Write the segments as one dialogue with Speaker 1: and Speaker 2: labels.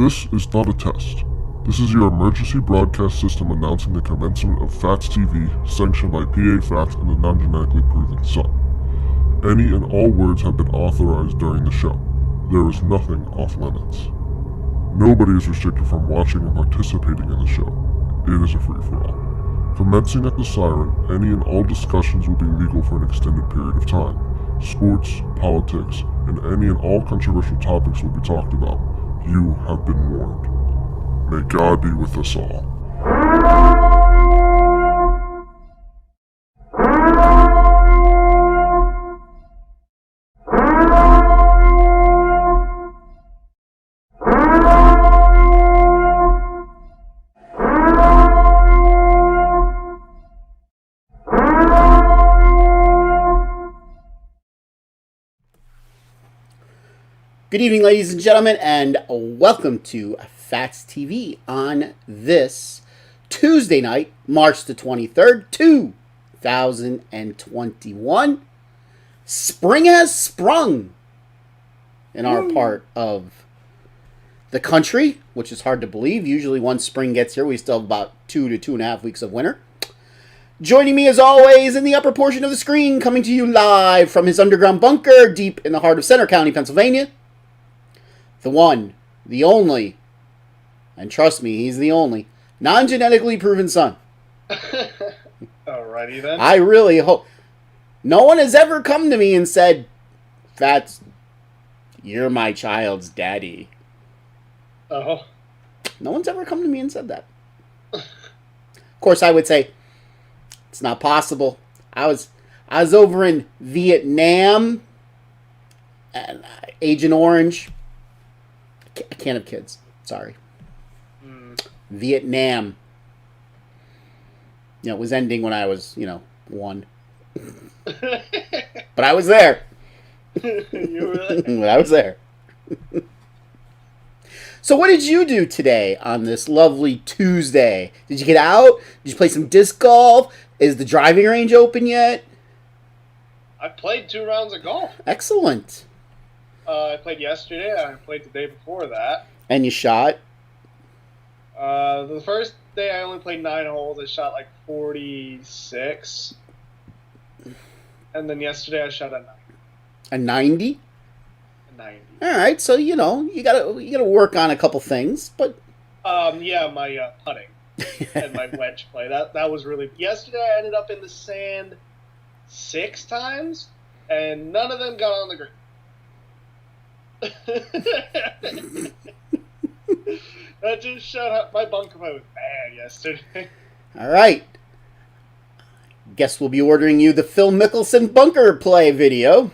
Speaker 1: This is not a test. This is your emergency broadcast system announcing the commencement of Phatts TV, sanctioned by PA Phatts and the non-genetically proven son. Any and all words have been authorized during the show. There is nothing off limits. Nobody is restricted from watching and participating in the show. It is a free-for-all. Commencing at the siren, any and all discussions will be legal for an extended period of time. Sports, politics, and any and all controversial topics will be talked about. You have been warned. May God be with us all.
Speaker 2: Good evening, ladies and gentlemen, and welcome to Phatts TV on this Tuesday night, March the 23rd, 2021. Spring has sprung in our part of the country, which is hard to believe. Usually once spring gets here, we still have about 2 to 2.5 weeks of winter. Joining me as always in the upper portion of the screen, coming to you live from his underground bunker deep in the heart of Center County, Pennsylvania. The one, the only, and trust me, he's the only, non-genetically proven son.
Speaker 3: Alrighty then.
Speaker 2: I really hope. No one has ever come to me and said, Phatts, you're my child's daddy.
Speaker 3: Oh.
Speaker 2: No one's ever come to me and said that. Of course, I would say, it's not possible. I was over in Vietnam, and Agent Orange. I can't have kids. Sorry. Vietnam. It was ending when I was, 1. But I was there.
Speaker 3: You were there?
Speaker 2: But I was there. So what did you do today on this lovely Tuesday? Did you get out? Did you play some disc golf? Is the driving range open yet?
Speaker 3: I played 2 rounds of golf.
Speaker 2: Excellent.
Speaker 3: I played yesterday. I played the day before that.
Speaker 2: And you shot?
Speaker 3: The first day I only played 9 holes. I shot like 46. And then yesterday I shot a 90.
Speaker 2: A 90?
Speaker 3: A 90.
Speaker 2: All right, so you gotta work on a couple things, but
Speaker 3: yeah, my putting and my wedge play. That was really. Yesterday I ended up in the sand 6 times, and none of them got on the green. That just shut up. My bunker play was bad yesterday.
Speaker 2: All right. Guess we'll be ordering you the Phil Mickelson bunker play video.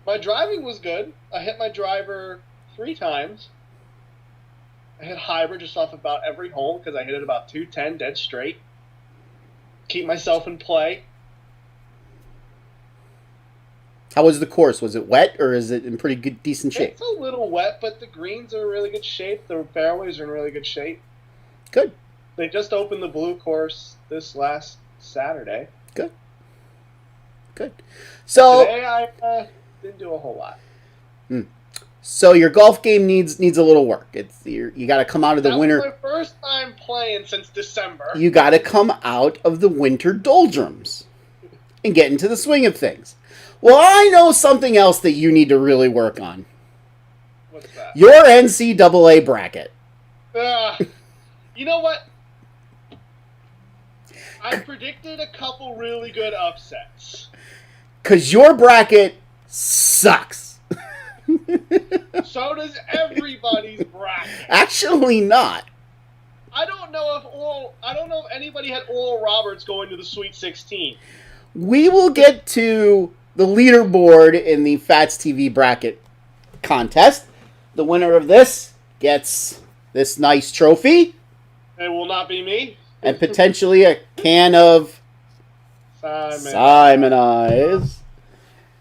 Speaker 3: My driving was good. I hit my driver 3 times. I hit hybrid just off about every hole because I hit it about 210 dead straight. Keep myself in play.
Speaker 2: How was the course? Was it wet or is it in pretty good, decent shape?
Speaker 3: It's a little wet, but the greens are in really good shape. The fairways are in really good shape.
Speaker 2: Good.
Speaker 3: They just opened the blue course this last Saturday.
Speaker 2: Good. So
Speaker 3: today I didn't do a whole lot.
Speaker 2: So your golf game needs a little work. You got to come out of the winter.
Speaker 3: That was my first time playing since December.
Speaker 2: You got to come out of the winter doldrums and get into the swing of things. Well, I know something else that you need to really work on.
Speaker 3: What's that?
Speaker 2: Your NCAA bracket.
Speaker 3: You know what? I predicted a couple really good upsets.
Speaker 2: Because your bracket sucks.
Speaker 3: So does everybody's bracket.
Speaker 2: Actually not.
Speaker 3: I don't know if anybody had Oral Roberts going to the Sweet 16.
Speaker 2: We will get to the leaderboard in the Phatts TV bracket contest. The winner of this gets this nice trophy.
Speaker 3: It will not be me.
Speaker 2: And potentially a can of Simon Eyes.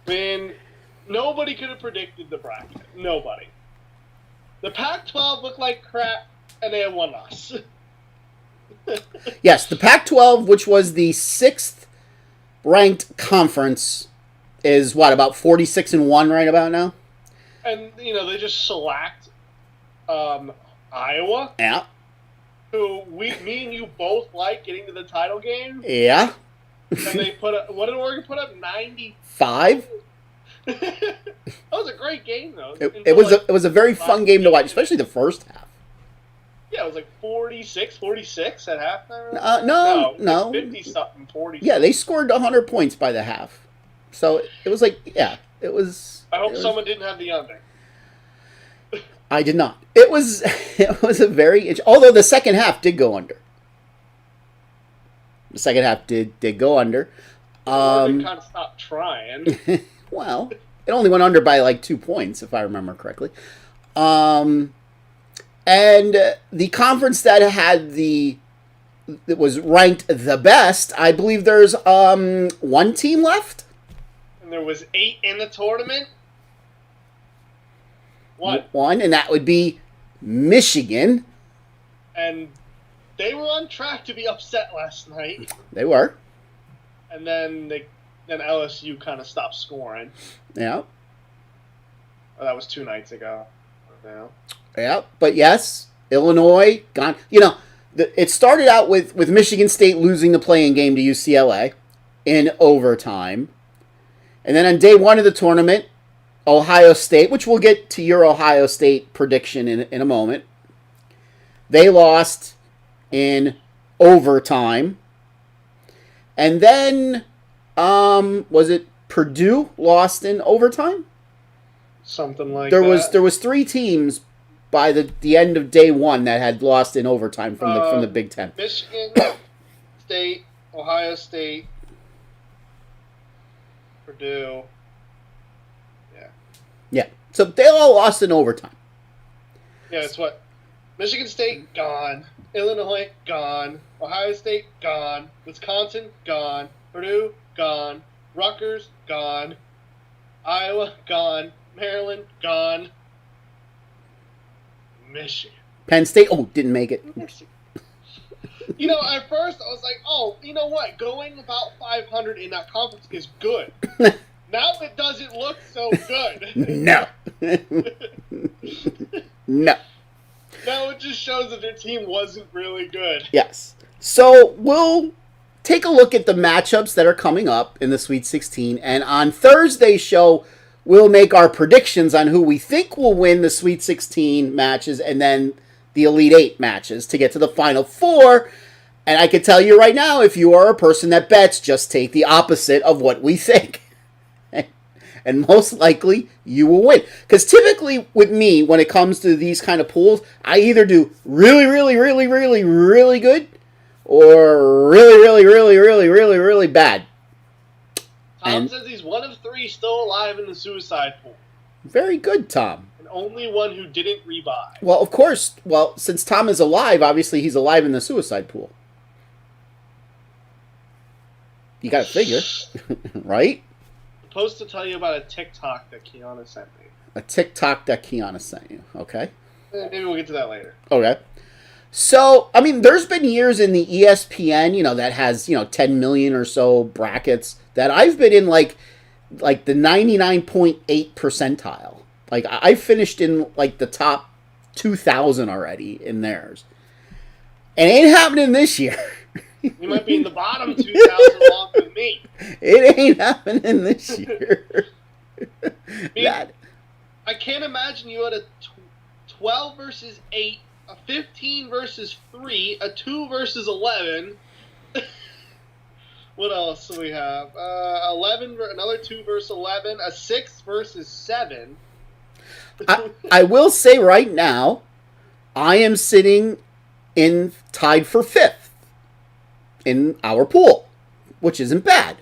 Speaker 3: Man, nobody could have predicted the bracket. Nobody. The Pac-12 looked like crap, and they had one loss.
Speaker 2: Yes, the Pac-12, which was the 6th ranked conference, is what, about 46-1 right about now?
Speaker 3: And, they just shellacked Iowa,
Speaker 2: Yeah.
Speaker 3: who me and you both like getting to the title game.
Speaker 2: Yeah.
Speaker 3: And they put up, what did Oregon put up? 90.
Speaker 2: 5.
Speaker 3: That was a great game, though.
Speaker 2: It was a very fun game to watch, especially the first half.
Speaker 3: Yeah, it was like 46 at halftime.
Speaker 2: No.
Speaker 3: 50-something, 40.
Speaker 2: Yeah, they scored 100 points by the half. So it was like, yeah, it was.
Speaker 3: I hope someone didn't have the under.
Speaker 2: I did not. It was a very, although the second half did go under. The second half did go under.
Speaker 3: They kind of stopped trying.
Speaker 2: Well, it only went under by like 2 points, if I remember correctly. And the conference that was ranked the best, I believe there's one team left.
Speaker 3: And there was 8 in the tournament.
Speaker 2: One, and that would be Michigan.
Speaker 3: And they were on track to be upset last night.
Speaker 2: They were.
Speaker 3: And then LSU kind of stopped scoring.
Speaker 2: Yeah.
Speaker 3: Oh, that was 2 nights ago. Yeah.
Speaker 2: Yeah, but yes, Illinois gone. You know, it started out with Michigan State losing the play-in game to UCLA in overtime. And then on day 1 of the tournament, Ohio State, which we'll get to your Ohio State prediction in a moment, they lost in overtime. And then, was it Purdue lost in overtime?
Speaker 3: Something like
Speaker 2: that. There was 3 teams by the end of day 1 that had lost in overtime from the Big Ten.
Speaker 3: Michigan State, Ohio State, Purdue.
Speaker 2: Yeah. So they all lost in overtime.
Speaker 3: Yeah, it's what? Michigan State, gone. Illinois, gone. Ohio State, gone. Wisconsin, gone. Purdue, gone. Rutgers, gone. Iowa, gone. Maryland, gone. Michigan.
Speaker 2: Penn State, didn't make it.
Speaker 3: Michigan. You know, at first I was like, you know what? Going about 500 in that conference is good. Now it doesn't look so good.
Speaker 2: No. No.
Speaker 3: Now it just shows that their team wasn't really good.
Speaker 2: Yes. So we'll take a look at the matchups that are coming up in the Sweet 16. And on Thursday's show, we'll make our predictions on who we think will win the Sweet 16 matches and then the Elite 8 matches to get to the Final 4. And I can tell you right now, if you are a person that bets, just take the opposite of what we think. And most likely, you will win. Because typically, with me, when it comes to these kind of pools, I either do really, really, really, really, really good, or really, really, really, really, really, really bad.
Speaker 3: Tom says he's 1 of 3 still alive in the suicide pool.
Speaker 2: Very good, Tom.
Speaker 3: And only one who didn't rebuy.
Speaker 2: Well, of course, since Tom is alive, obviously he's alive in the suicide pool. You got to figure, right?
Speaker 3: Supposed to tell you about a TikTok that Kiana sent me.
Speaker 2: A TikTok that Kiana sent you, okay?
Speaker 3: Maybe we'll get to that later.
Speaker 2: Okay. So, I mean, there's been years in the ESPN, that has, 10 million or so brackets that I've been in like the 99.8 percentile. Like, I finished in like the top 2,000 already in theirs. And it ain't happening this year.
Speaker 3: You might be in the bottom 2,000 along with me.
Speaker 2: It ain't happening this year.
Speaker 3: I can't imagine you had a 12 versus 8, a 15 versus 3, a 2 versus 11. What else do we have? 11, another 2 versus 11, a 6 versus 7.
Speaker 2: I will say right now, I am sitting tied for 5th in our pool, which isn't bad.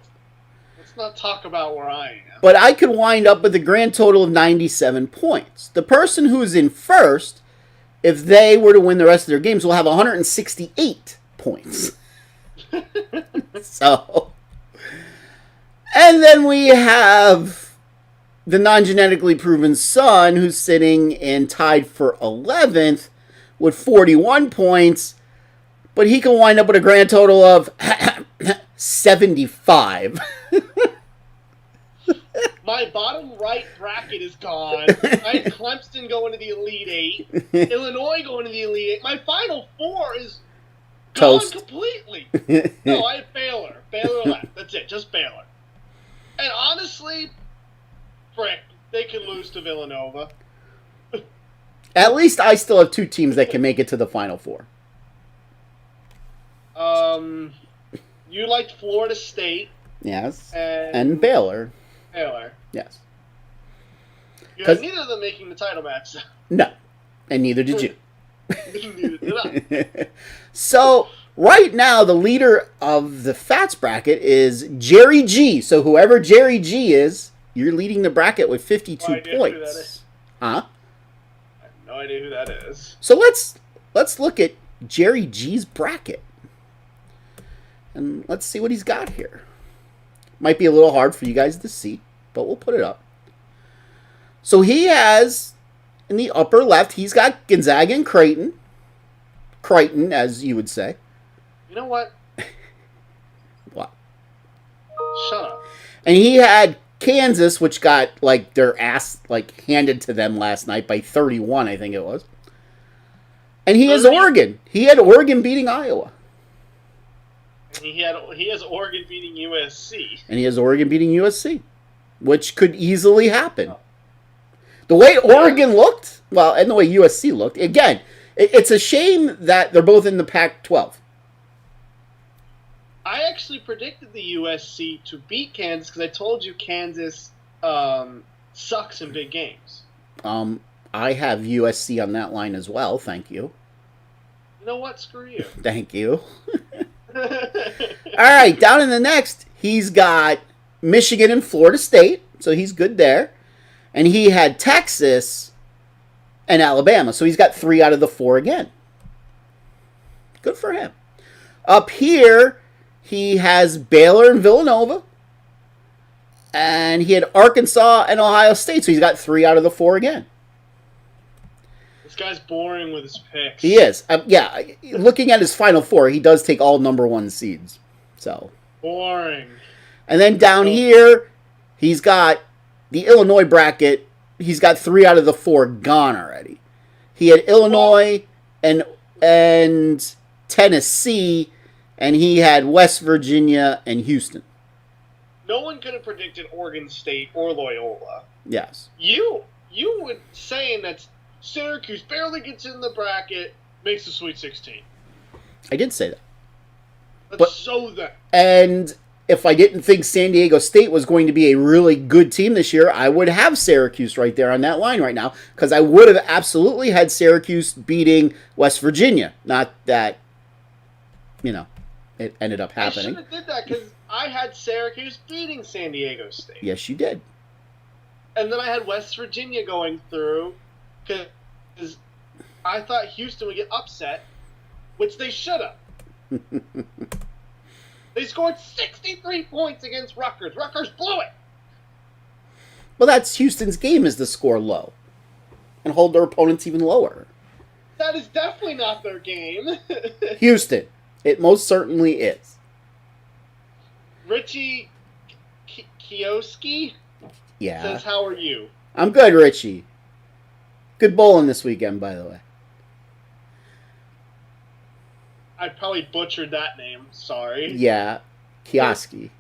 Speaker 3: Let's not talk about where I am.
Speaker 2: But I could wind up with a grand total of 97 points. The person who's in first, if they were to win the rest of their games, will have 168 points. So, and then we have the non-genetically proven son, who's sitting and tied for 11th with 41 points, but he can wind up with a grand total of 75.
Speaker 3: My My bottom right bracket is gone. I had Clemson going to the Elite Eight. Illinois going to the Elite Eight. My Final Four is
Speaker 2: Toast.
Speaker 3: gone completely. No, I have Baylor. Baylor left. That's it. Just Baylor. And honestly, frick, they can lose to Villanova.
Speaker 2: At least I still have 2 teams that can make it to the Final Four.
Speaker 3: You liked Florida State.
Speaker 2: Yes.
Speaker 3: And
Speaker 2: Baylor.
Speaker 3: Baylor.
Speaker 2: Yes.
Speaker 3: You had neither of them making the title match.
Speaker 2: No. And neither did you.
Speaker 3: Neither did I.
Speaker 2: So, right now, the leader of the Phatts bracket is Jerry G. So, whoever Jerry G is, you're leading the bracket with 52 points.
Speaker 3: Who that is.
Speaker 2: Huh?
Speaker 3: I have no idea who that is.
Speaker 2: So, let's look at Jerry G's bracket. And let's see what he's got here. Might be a little hard for you guys to see, but we'll put it up. So he has, in the upper left, he's got Gonzaga and Creighton. Creighton, as you would say.
Speaker 3: You know what?
Speaker 2: What?
Speaker 3: Shut up.
Speaker 2: And he had Kansas, which got, like, their ass, like, handed to them last night by 31, I think it was. And he has Oregon. He had Oregon beating Iowa.
Speaker 3: He has Oregon beating USC.
Speaker 2: And he has Oregon beating USC, which could easily happen. The way Oregon looked, well, and the way USC looked, again, it's a shame that they're both in the Pac-12.
Speaker 3: I actually predicted the USC to beat Kansas because I told you Kansas sucks in big games.
Speaker 2: I have USC on that line as well, thank you.
Speaker 3: You know what? Screw you.
Speaker 2: Thank you. All right, down in the next, he's got Michigan and Florida State, so he's good there. And he had Texas and Alabama, so he's got 3 out of the 4 again. Good for him. Up here, he has Baylor and Villanova. And he had Arkansas and Ohio State, so he's got 3 out of the 4 again.
Speaker 3: This guy's boring with his picks.
Speaker 2: He is. Yeah, looking at his Final Four, he does take all number 1 seeds. So
Speaker 3: boring.
Speaker 2: And then down here, he's got the Illinois bracket. He's got 3 out of the 4 gone already. He had Illinois and Tennessee, and he had West Virginia and Houston.
Speaker 3: No one could have predicted Oregon State or Loyola.
Speaker 2: Yes.
Speaker 3: You were saying that Syracuse barely gets in the bracket, makes the Sweet 16.
Speaker 2: I did say that.
Speaker 3: Let's show that.
Speaker 2: And if I didn't think San Diego State was going to be a really good team this year, I would have Syracuse right there on that line right now, because I would have absolutely had Syracuse beating West Virginia. Not that, it ended up happening.
Speaker 3: I should have did that because I had Syracuse beating San Diego State.
Speaker 2: Yes, you did.
Speaker 3: And then I had West Virginia going through because I thought Houston would get upset, which they should have. They scored 63 points against Rutgers. Rutgers blew it.
Speaker 2: Well, that's Houston's game, is to score low and hold their opponents even lower.
Speaker 3: That is definitely not their game.
Speaker 2: Houston. It most certainly is.
Speaker 3: Richie Kioski says, how are you?
Speaker 2: I'm good, Richie. Good bowling this weekend, by the way.
Speaker 3: I probably butchered that name. Sorry.
Speaker 2: Yeah, Kioski,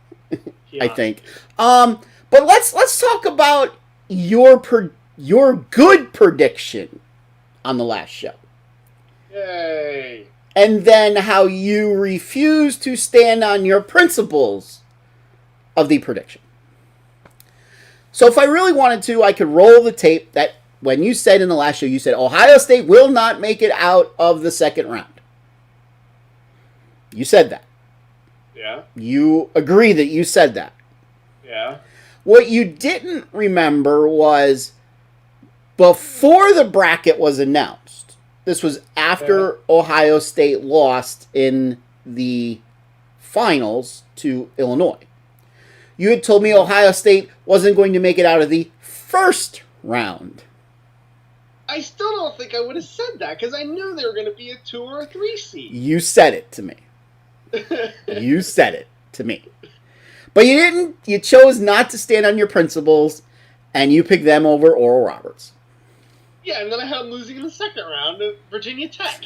Speaker 2: I think. But let's talk about your good prediction on the last show.
Speaker 3: Yay!
Speaker 2: And then how you refuse to stand on your principles of the prediction. So if I really wanted to, I could roll the tape that when you said in the last show, you said Ohio State will not make it out of the second round. You said that.
Speaker 3: Yeah.
Speaker 2: You agree that you said that.
Speaker 3: Yeah.
Speaker 2: What you didn't remember was before the bracket was announced. This was after Ohio State lost in the finals to Illinois. You had told me Ohio State wasn't going to make it out of the first round.
Speaker 3: I still don't think I would have said that because I knew they were going to be a 2 or a 3 seed.
Speaker 2: You said it to me. You said it to me. But you didn't. You chose not to stand on your principles, and you picked them over Oral Roberts.
Speaker 3: Yeah, and then I had them losing in the second round at Virginia Tech.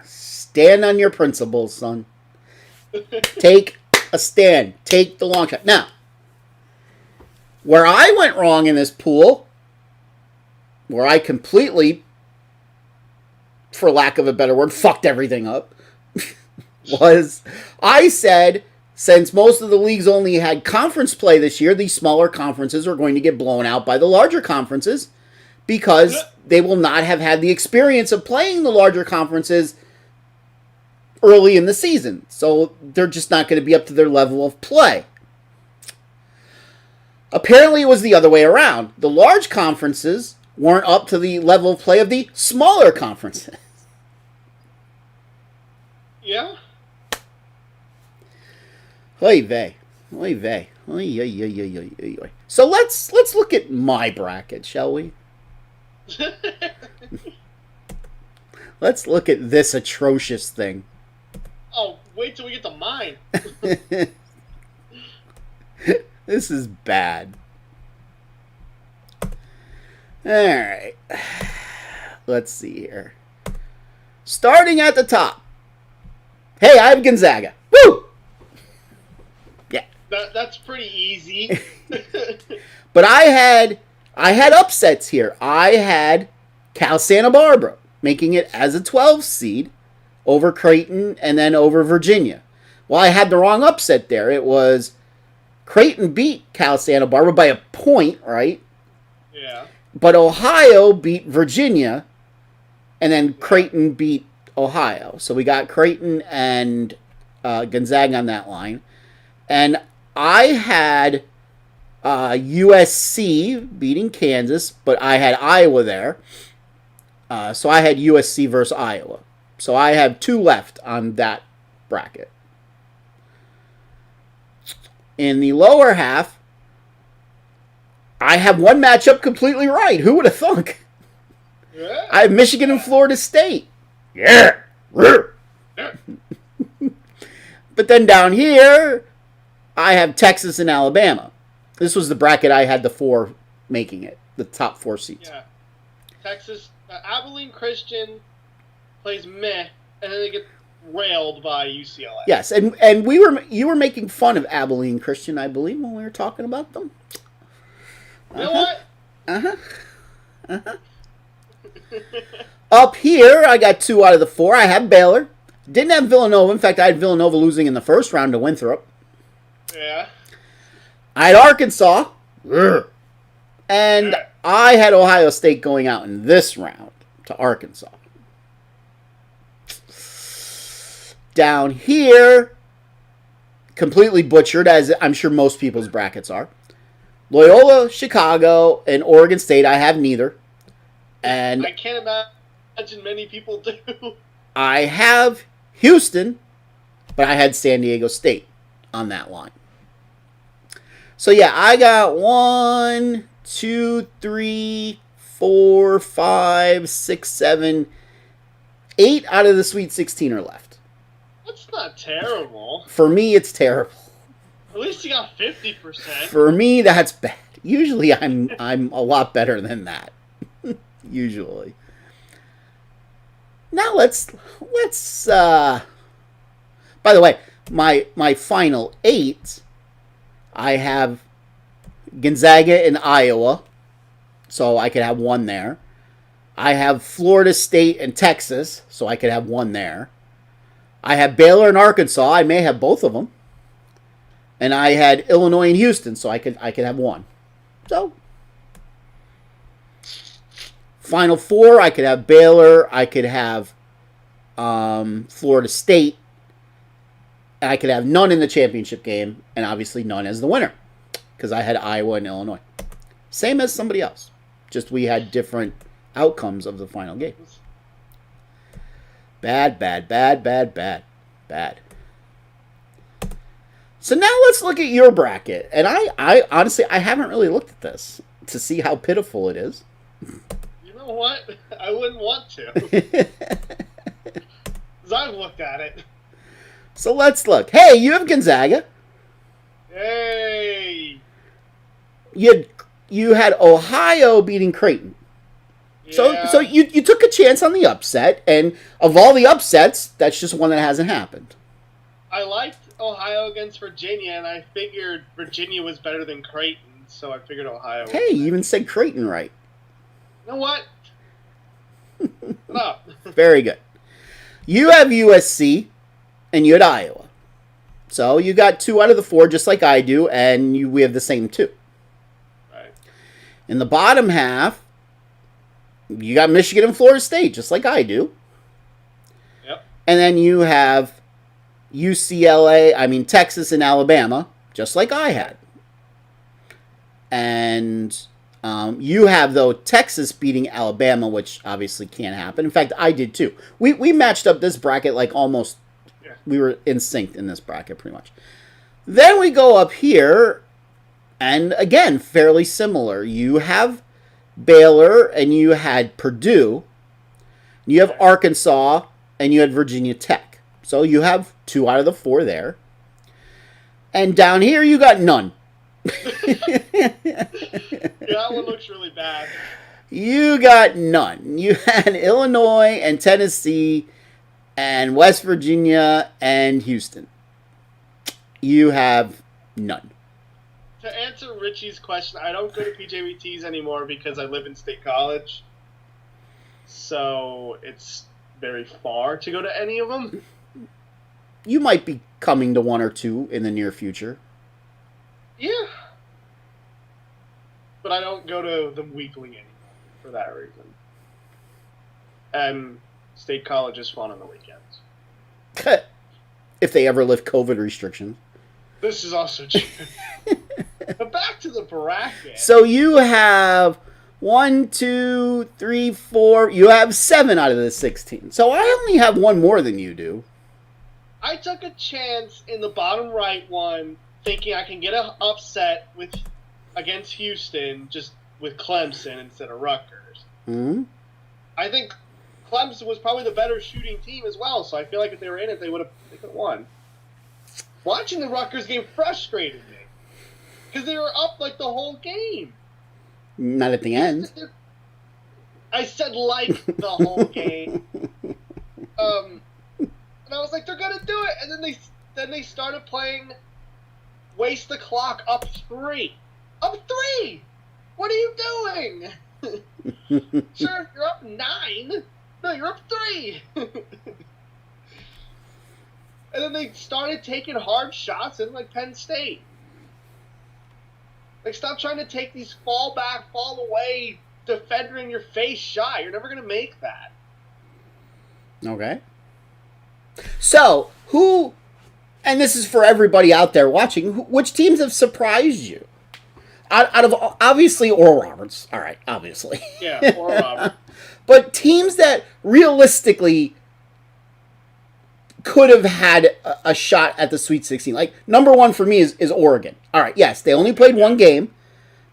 Speaker 2: Stand on your principles, son. Take a stand. Take the long shot. Now, where I went wrong in this pool, where I completely, for lack of a better word, fucked everything up, was I said, since most of the leagues only had conference play this year, these smaller conferences are going to get blown out by the larger conferences because they will not have had the experience of playing the larger conferences early in the season. So they're just not going to be up to their level of play. Apparently it was the other way around. The large conferences weren't up to the level of play of the smaller conferences.
Speaker 3: Yeah.
Speaker 2: Oy vey. Oy vey. Oy, oy, oy, oy, oy, oy, oy. So let's look at my bracket, shall we? Let's look at this atrocious thing.
Speaker 3: Oh, wait till we get to mine.
Speaker 2: This is bad. Alright. Let's see here. Starting at the top. Hey, I have Gonzaga. Woo! Yeah.
Speaker 3: That's pretty easy.
Speaker 2: But I had upsets here. I had Cal Santa Barbara making it as a 12 seed over Creighton and then over Virginia. Well, I had the wrong upset there. It was Creighton beat Cal Santa Barbara by a point, right?
Speaker 3: Yeah.
Speaker 2: But Ohio beat Virginia, and then Creighton beat Ohio. So we got Creighton and Gonzaga on that line. And I had USC beating Kansas, but I had Iowa there. So I had USC versus Iowa. So I have 2 left on that bracket. In the lower half, I have one matchup completely right. Who would have thunk?
Speaker 3: Yeah.
Speaker 2: I have Michigan and Florida State. Yeah. But then down here, I have Texas and Alabama. This was the bracket I had the 4 making it, the top 4 seeds.
Speaker 3: Yeah. Texas, Abilene Christian plays meh, and then they get railed by UCLA.
Speaker 2: Yes, and you were making fun of Abilene Christian, I believe, when we were talking about them.
Speaker 3: You know what?
Speaker 2: Up here, I got 2 out of the 4. I have Baylor. Didn't have Villanova. In fact, I had Villanova losing in the first round to Winthrop.
Speaker 3: Yeah.
Speaker 2: I had Arkansas. And I had Ohio State going out in this round to Arkansas. Down here, completely butchered, as I'm sure most people's brackets are. Loyola, Chicago, and Oregon State, I have neither. And
Speaker 3: I can't imagine many people do.
Speaker 2: I have Houston, but I had San Diego State on that line. So yeah, I got 1, 2, 3, 4, 5, 6, 7, 8 out of the Sweet 16 are left.
Speaker 3: That's not terrible.
Speaker 2: For me, it's terrible.
Speaker 3: At least you got 50%.
Speaker 2: For me, that's bad. Usually, I'm a lot better than that. Usually. Now let's. By the way, my final 8, I have Gonzaga and Iowa, so I could have 1 there. I have Florida State and Texas, so I could have 1 there. I have Baylor and Arkansas. I may have both of them. And I had Illinois and Houston, so I could have 1. So, final 4, I could have Baylor. I could have Florida State. And I could have none in the championship game, and obviously none as the winner, because I had Iowa and Illinois. Same as somebody else. Just we had different outcomes of the final game. Bad. So now let's look at your bracket. And I honestly, I haven't really looked at this to see how pitiful it is.
Speaker 3: You know what? I wouldn't want to. Because I've looked at it.
Speaker 2: So let's look. Hey, you have Gonzaga.
Speaker 3: Hey.
Speaker 2: You had Ohio beating Creighton.
Speaker 3: Yeah.
Speaker 2: So you took a chance on the upset, and of all the upsets, that's just one that hasn't happened.
Speaker 3: I liked Ohio against Virginia, and I figured Virginia was better than Creighton, so I figured Ohio.
Speaker 2: Hey, you even said Creighton right.
Speaker 3: You know what? Shut up.
Speaker 2: Very good. You have USC, and you had Iowa. So you got 2 out of the 4, just like I do, and we have the same 2.
Speaker 3: Right.
Speaker 2: In the bottom half, you got Michigan and Florida State, just like I do.
Speaker 3: Yep.
Speaker 2: And then you have Texas and Alabama, just like I had. And you have, though, Texas beating Alabama, which obviously can't happen. In fact, I did too. We matched up this bracket like almost, we were in sync in this bracket pretty much. Then we go up here, and again, fairly similar. You have Baylor, and you had Purdue. You have Arkansas, and you had Virginia Tech. So you have 2 out of the 4 there. And down here, you got none.
Speaker 3: Yeah, that one looks really bad.
Speaker 2: You got none. You had Illinois and Tennessee and West Virginia and Houston. You have none.
Speaker 3: To answer Richie's question, I don't go to PJBTs anymore because I live in State College. So it's very far to go to any of them.
Speaker 2: You might be coming to 1 or 2 in the near future.
Speaker 3: Yeah. But I don't go to them weekly anymore for that reason. And State College is fun on the weekends.
Speaker 2: If they ever lift COVID restrictions.
Speaker 3: This is also true. But back to the bracket.
Speaker 2: So you have 1, 2, 3, 4. You have 7 out of the 16. So I only have 1 more than you do.
Speaker 3: I took a chance in the bottom right one, thinking I can get an upset against Houston just with Clemson instead of Rutgers.
Speaker 2: Hmm?
Speaker 3: I think Clemson was probably the better shooting team as well, so I feel like if they were in it, they could have won. Watching the Rutgers game frustrated me because they were up like the whole game.
Speaker 2: Not at the end.
Speaker 3: I said like the whole game. And I was like, they're gonna do it, and then they started playing waste the clock up 3. Up 3! What are you doing? Sure, you're up 9. No, you're up 3. And then they started taking hard shots in like Penn State. Like, stop trying to take these fall back, fall away, defender in your face shot. You're never gonna make that.
Speaker 2: Okay. So, and this is for everybody out there watching, which teams have surprised you? Out of, obviously, Oral Roberts. All right, obviously.
Speaker 3: Yeah, Oral Roberts.
Speaker 2: But teams that realistically could have had a shot at the Sweet 16. Like, number 1 for me is Oregon. All right, yes, they only played 1 game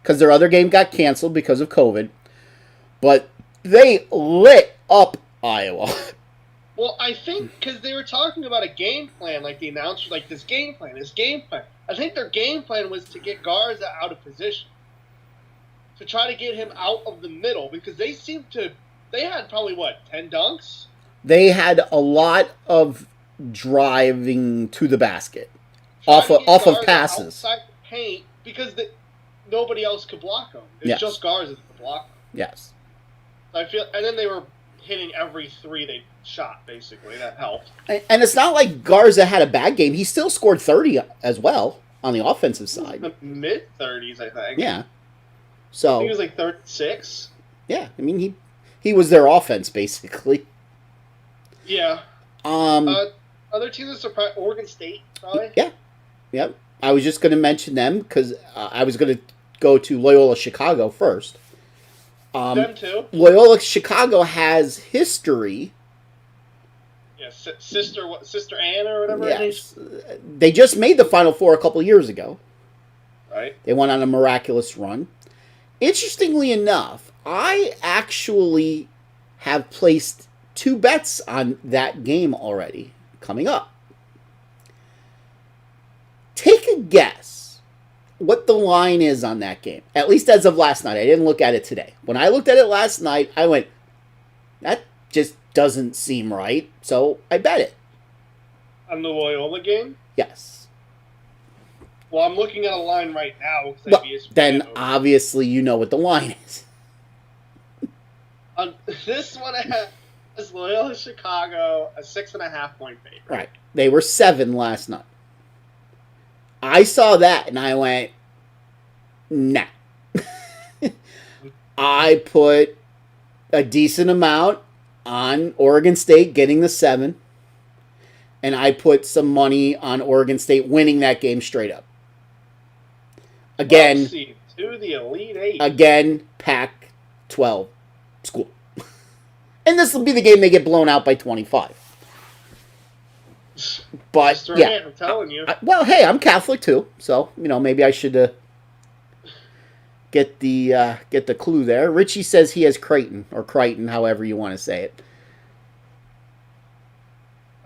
Speaker 2: because their other game got canceled because of COVID. But they lit up Iowa.
Speaker 3: Well, I think because they were talking about a game plan, like the announcer, like this game plan. I think their game plan was to get Garza out of position. To try to get him out of the middle, because they had probably, 10 dunks?
Speaker 2: They had a lot of driving to the basket. Off of passes.
Speaker 3: Outside the paint, because nobody else could block them. It's just Garza that could block them.
Speaker 2: Yes.
Speaker 3: And then they were hitting every 3 they shot, basically. That helped.
Speaker 2: And it's not like Garza had a bad game. He still scored 30 as well on the offensive side.
Speaker 3: The mid-30s, I think.
Speaker 2: Yeah.
Speaker 3: I
Speaker 2: So
Speaker 3: think he was like 36.
Speaker 2: Yeah, I mean he was their offense basically.
Speaker 3: Yeah. Other teams that surprised, Oregon State, probably.
Speaker 2: Yeah. Yep. I was just going to mention them because I was going to go to Loyola Chicago first.
Speaker 3: Them too.
Speaker 2: Loyola Chicago has history.
Speaker 3: Yeah, Sister Anna or whatever.
Speaker 2: Yes. They just made the Final Four a couple years ago.
Speaker 3: Right.
Speaker 2: They went on a miraculous run. Interestingly enough, I actually have placed 2 bets on that game already coming up. Take a guess. what the line is on that game. At least as of last night. I didn't look at it today. When I looked at it last night, I went, that just doesn't seem right. So I bet it.
Speaker 3: On the Loyola game?
Speaker 2: Yes.
Speaker 3: Well, I'm looking at a line right now.
Speaker 2: Well, then obviously you know what the line is.
Speaker 3: On this one has Loyola Chicago a 6.5 point favorite.
Speaker 2: Right. They were 7 last night. I saw that and I went, nah. I put a decent amount on Oregon State getting the 7. And I put some money on Oregon State winning that game straight up. Again,
Speaker 3: to the Elite Eight.
Speaker 2: Again, Pac-12 school. And this will be the game they get blown out by 25. But yeah,
Speaker 3: I'm telling you.
Speaker 2: Well, hey, I'm Catholic too, so maybe I should get the clue there. Richie says he has Creighton or Crichton, however you want to say it.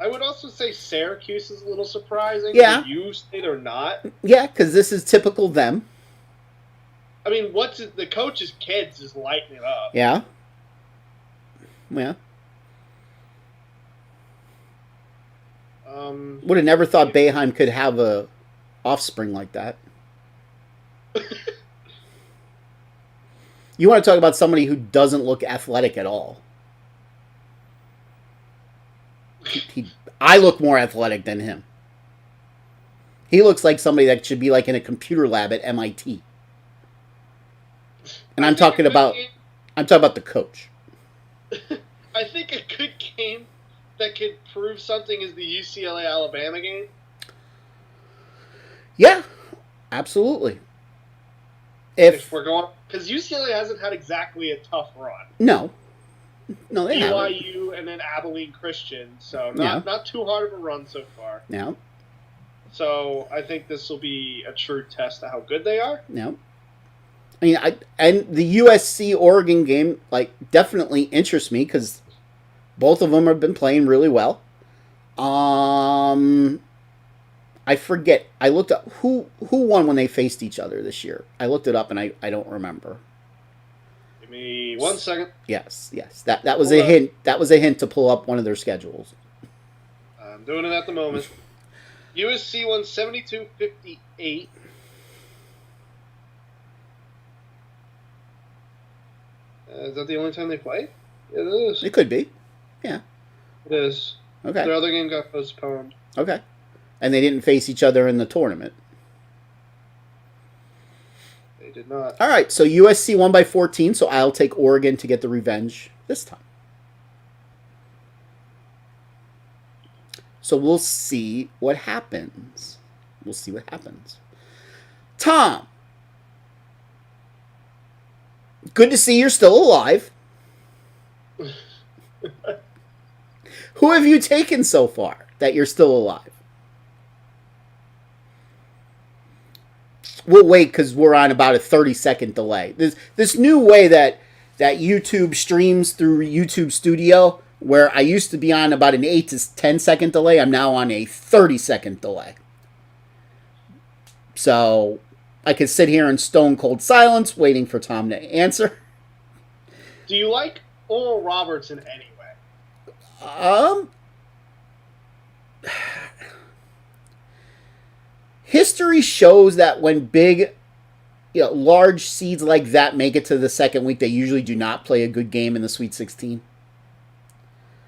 Speaker 3: I would also say Syracuse is a little surprising.
Speaker 2: Yeah.
Speaker 3: You say they're not.
Speaker 2: Yeah, because this is typical them.
Speaker 3: I mean, the coach's kids is lighting it up.
Speaker 2: Yeah. Yeah. Would have never thought Boeheim could have a offspring like that. You want to talk about somebody who doesn't look athletic at all. I look more athletic than him. He looks like somebody that should be like in a computer lab at MIT. And I'm talking about the coach.
Speaker 3: I think a good game that could prove something is the UCLA Alabama game.
Speaker 2: Yeah, absolutely.
Speaker 3: If we're going, because UCLA hasn't had exactly a tough run.
Speaker 2: No, they haven't.
Speaker 3: BYU and then Abilene Christian, so not too hard of a run so far.
Speaker 2: No.
Speaker 3: So I think this will be a true test of how good they are.
Speaker 2: No. I mean, and the USC Oregon game definitely interests me because both of them have been playing really well. I forget. I looked up who won when they faced each other this year. I looked it up and I don't remember.
Speaker 3: Give me 1 second.
Speaker 2: Yes. That was a hint. That was a hint to pull up one of their schedules.
Speaker 3: I'm doing it at the moment. USC won 72-58. Is that the only time they played? It is.
Speaker 2: It could be. Yeah.
Speaker 3: It is.
Speaker 2: Okay.
Speaker 3: Their other game got postponed.
Speaker 2: Okay. And they didn't face each other in the tournament.
Speaker 3: They did not.
Speaker 2: All right, so USC won by 14, so I'll take Oregon to get the revenge this time. So we'll see what happens. Tom, good to see you're still alive. Who have you taken so far that you're still alive? We'll wait because we're on about a 30-second delay. This new way that YouTube streams through YouTube Studio, where I used to be on about an 8 to 10-second delay, I'm now on a 30-second delay. So I could sit here in stone cold silence waiting for Tom to answer.
Speaker 3: Do you like Oral Roberts in any way?
Speaker 2: History shows that when big, large seeds like that make it to the second week, they usually do not play a good game in the Sweet 16.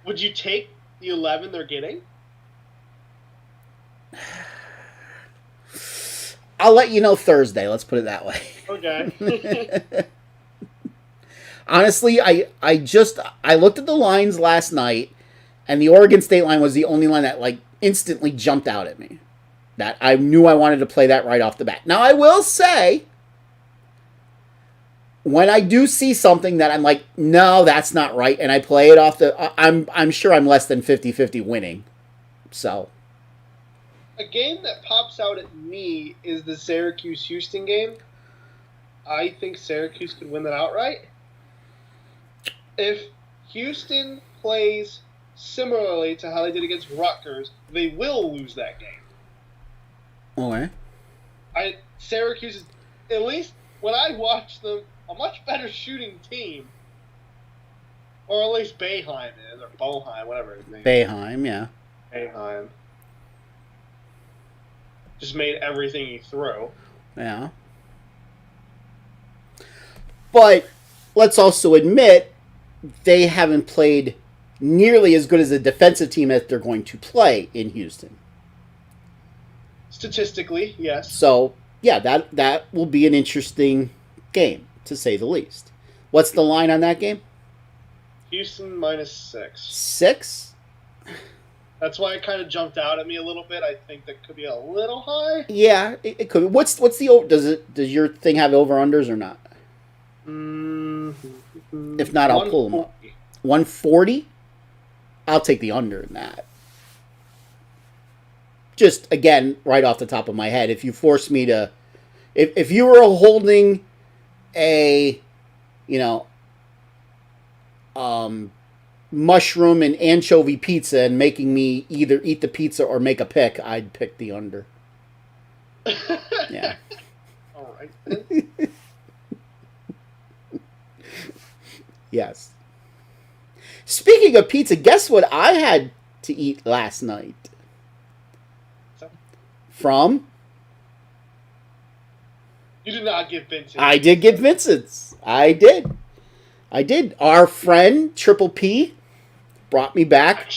Speaker 3: Would you take the 11 they're getting?
Speaker 2: I'll let you know Thursday. Let's put it that way.
Speaker 3: Okay.
Speaker 2: Honestly, I looked at the lines last night, and the Oregon State line was the only line that instantly jumped out at me. That I knew I wanted to play that right off the bat. Now I will say, when I do see something that I'm like, no, that's not right, and I play it off I'm sure I'm less than 50-50 winning. So
Speaker 3: a game that pops out at me is the Syracuse-Houston game. I think Syracuse could win that outright. If Houston plays similarly to how they did against Rutgers, they will lose that game.
Speaker 2: Okay.
Speaker 3: Syracuse is, at least when I watch them, a much better shooting team. Or at least Boeheim is, or Boheim, whatever his name is.
Speaker 2: Boeheim, yeah.
Speaker 3: Boeheim. Just made everything he threw.
Speaker 2: Yeah. But let's also admit they haven't played nearly as good as a defensive team that they're going to play in Houston.
Speaker 3: Statistically, yes.
Speaker 2: So, yeah, that will be an interesting game, to say the least. What's the line on that game?
Speaker 3: Houston -6.
Speaker 2: 6?
Speaker 3: That's why it kind of jumped out at me a little bit. I think that could be a little high.
Speaker 2: Yeah, it could. What's the does your thing have over-unders or not? If not, I'll pull them up. 140? I'll take the under in that. Just, again, right off the top of my head, if you force me to... If you were holding a, mushroom and anchovy pizza and making me either eat the pizza or make a pick, I'd pick the under. Yeah.
Speaker 3: All right.
Speaker 2: Yes. Speaking of pizza, guess what I had to eat last night? From?
Speaker 3: You did not give Vincent.
Speaker 2: I did give Vincent's. I did. Our friend Triple P brought me back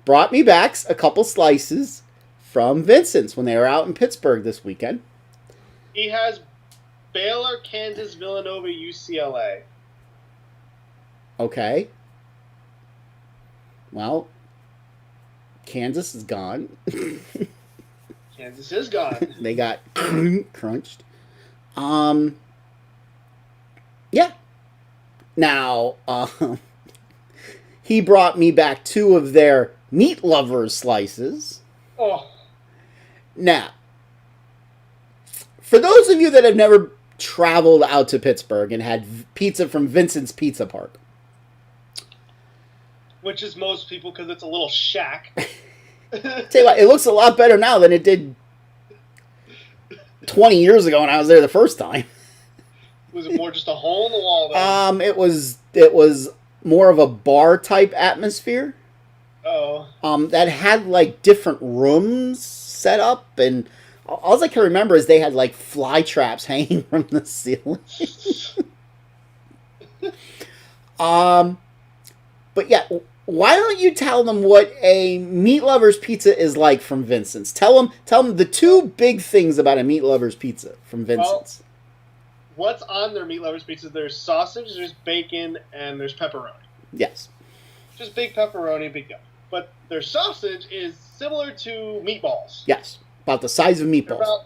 Speaker 2: a couple slices from Vincent's when they were out in Pittsburgh this weekend.
Speaker 3: He has Baylor, Kansas, Villanova, UCLA.
Speaker 2: Okay. Well, Kansas is gone.
Speaker 3: Kansas is gone.
Speaker 2: They got crunched. Yeah. Now, he brought me back 2 of their meat lovers slices.
Speaker 3: Oh.
Speaker 2: Now, for those of you that have never traveled out to Pittsburgh and had pizza from Vincent's Pizza Park,
Speaker 3: which is most people because it's a little shack.
Speaker 2: Tell you what, it looks a lot better now than it did 20 years ago when I was there the first time.
Speaker 3: Was it more just a hole in the wall then?
Speaker 2: It was more of a bar type atmosphere.
Speaker 3: Oh.
Speaker 2: That had like different rooms set up, and all I can remember is they had like fly traps hanging from the ceiling. But yeah, why don't you tell them what a meat lover's pizza is like from Vincent's? Tell them the 2 big things about a meat lover's pizza from Vincent's.
Speaker 3: Well, what's on their meat lover's pizza? There's sausage, there's bacon, and there's pepperoni.
Speaker 2: Yes.
Speaker 3: Just big pepperoni, big guy. But their sausage is similar to meatballs.
Speaker 2: Yes. About the size of meatballs.
Speaker 3: They're about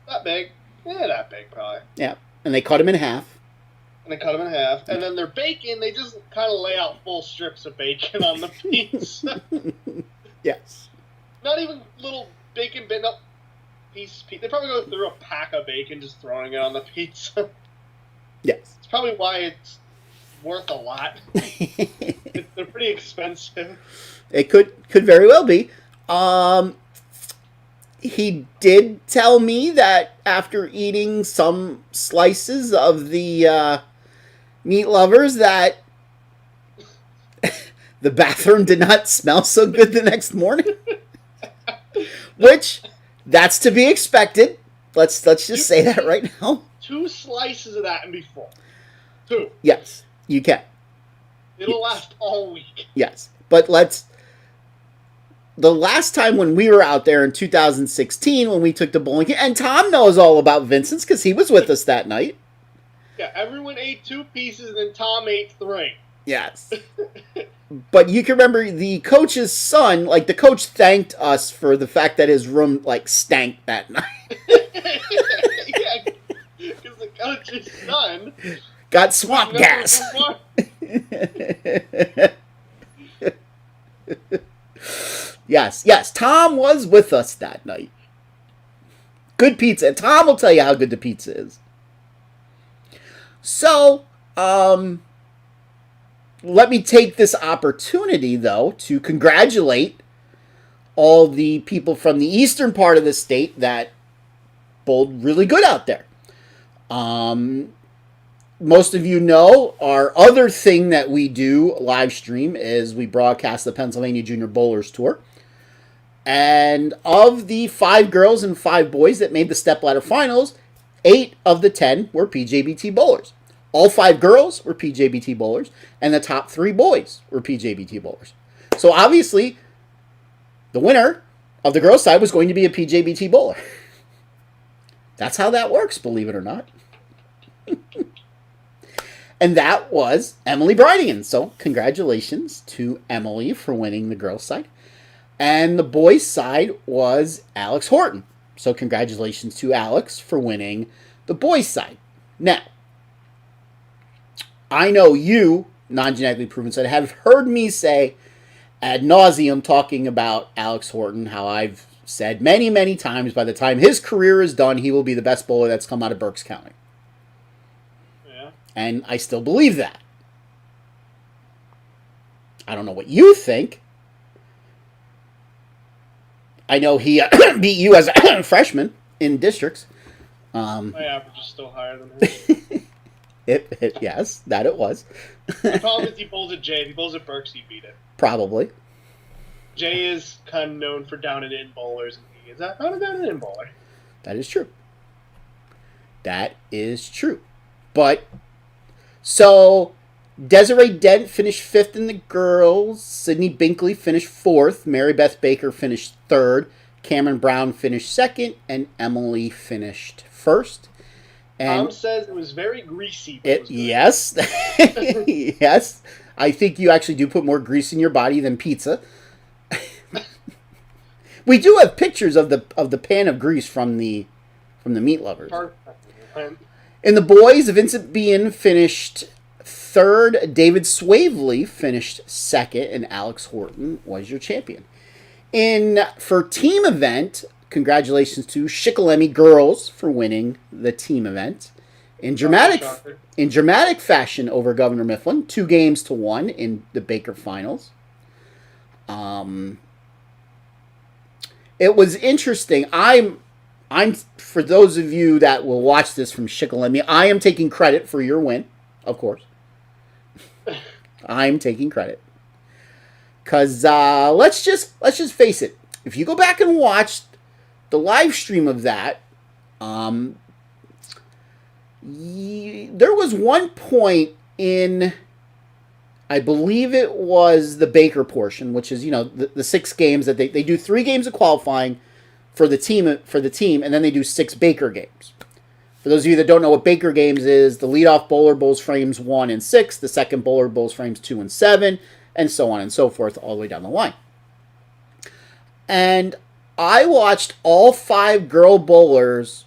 Speaker 3: that big. Yeah, that big probably.
Speaker 2: Yeah. And they cut them in half.
Speaker 3: And they cut them in half. And then their bacon, they just kind of lay out full strips of bacon on the pizza.
Speaker 2: Yes.
Speaker 3: Not even little bacon bitten up piece. They probably go through a pack of bacon just throwing it on the pizza.
Speaker 2: Yes.
Speaker 3: It's probably why it's worth a lot. They're pretty expensive.
Speaker 2: It could very well be. He did tell me that after eating some slices of the meat lovers that the bathroom did not smell so good the next morning. Which, that's to be expected. Let's just say that right now.
Speaker 3: 2 slices of that and be full. 2.
Speaker 2: Yes, you can.
Speaker 3: It'll last all week.
Speaker 2: Yes, but the last time when we were out there in 2016, when we took the bowling, and Tom knows all about Vincent's because he was with us that night.
Speaker 3: Yeah, everyone ate 2 pieces and then Tom ate 3.
Speaker 2: Yes. But you can remember the coach's son, like the coach thanked us for the fact that his room like stank that night.
Speaker 3: Yeah, because the coach's son
Speaker 2: got swamp gas. Yes, Tom was with us that night. Good pizza. And Tom will tell you how good the pizza is. So, let me take this opportunity, though, to congratulate all the people from the eastern part of the state that bowled really good out there. Most of you know our other thing that we do live stream is we broadcast the Pennsylvania Junior Bowlers Tour. And of the 5 girls and 5 boys that made the stepladder finals, 8 of the 10 were PJBT bowlers. All 5 girls were PJBT bowlers, and the top 3 boys were PJBT bowlers. So obviously, the winner of the girls' side was going to be a PJBT bowler. That's how that works, believe it or not. And that was Emily Bridingen. So congratulations to Emily for winning the girls' side. And the boys' side was Alex Horton. So congratulations to Alex for winning the boys' side. Now, I know you, non-genetically proven side, have heard me say ad nauseum talking about Alex Horton, how I've said many, many times by the time his career is done, he will be the best bowler that's come out of Berks County.
Speaker 3: Yeah.
Speaker 2: And I still believe that. I don't know what you think. I know he beat you as a freshman in districts.
Speaker 3: My average is still higher than his.
Speaker 2: Yes, that it was.
Speaker 3: The problem is he bowls at Jay. If he bowls at Berks, he beat it.
Speaker 2: Probably.
Speaker 3: Jay is kind of known for down and in bowlers, and he is not a down and in bowler.
Speaker 2: That is true. That is true. But, so, Desiree Dent finished 5th in the girls. Sydney Binkley finished 4th. Mary Beth Baker finished 3rd. Cameron Brown finished 2nd. And Emily finished 1st. And
Speaker 3: Tom says it was very greasy. But it was good.
Speaker 2: Yes. Yes. I think you actually do put more grease in your body than pizza. We do have pictures of the pan of grease from the meat lovers. In the boys, Vincent Bean finished 3rd. David Swavely finished 2nd, and Alex Horton was your champion. For team event, congratulations to Shikellamy girls for winning the team event. In dramatic fashion over Governor Mifflin, 2-1 in the Baker finals. It was interesting. I'm for those of you that will watch this from Shikellamy, I am taking credit for your win, of course. I'm taking credit. Cause let's just face it. If you go back and watch the live stream of that, there was one point in, I believe it was the Baker portion, which is, the 6 games that they do 3 games of qualifying for the team, and then they do 6 Baker games. For those of you that don't know what Baker games is, the leadoff bowler bowls frames 1 and 6, the second bowler bowls frames 2 and 7, and so on and so forth all the way down the line. And I watched all 5 girl bowlers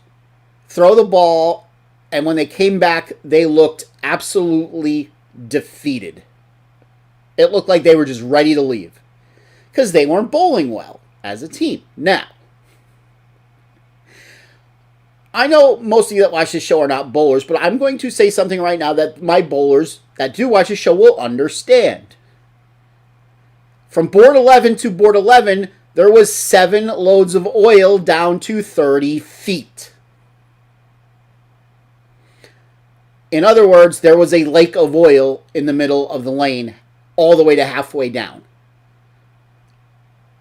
Speaker 2: throw the ball, and when they came back, they looked absolutely defeated. It looked like they were just ready to leave because they weren't bowling well as a team. Now, I know most of you that watch this show are not bowlers, but I'm going to say something right now that my bowlers that do watch the show will understand. From board 11 to board 11, there was 7 loads of oil down to 30 feet. In other words, there was a lake of oil in the middle of the lane all the way to halfway down.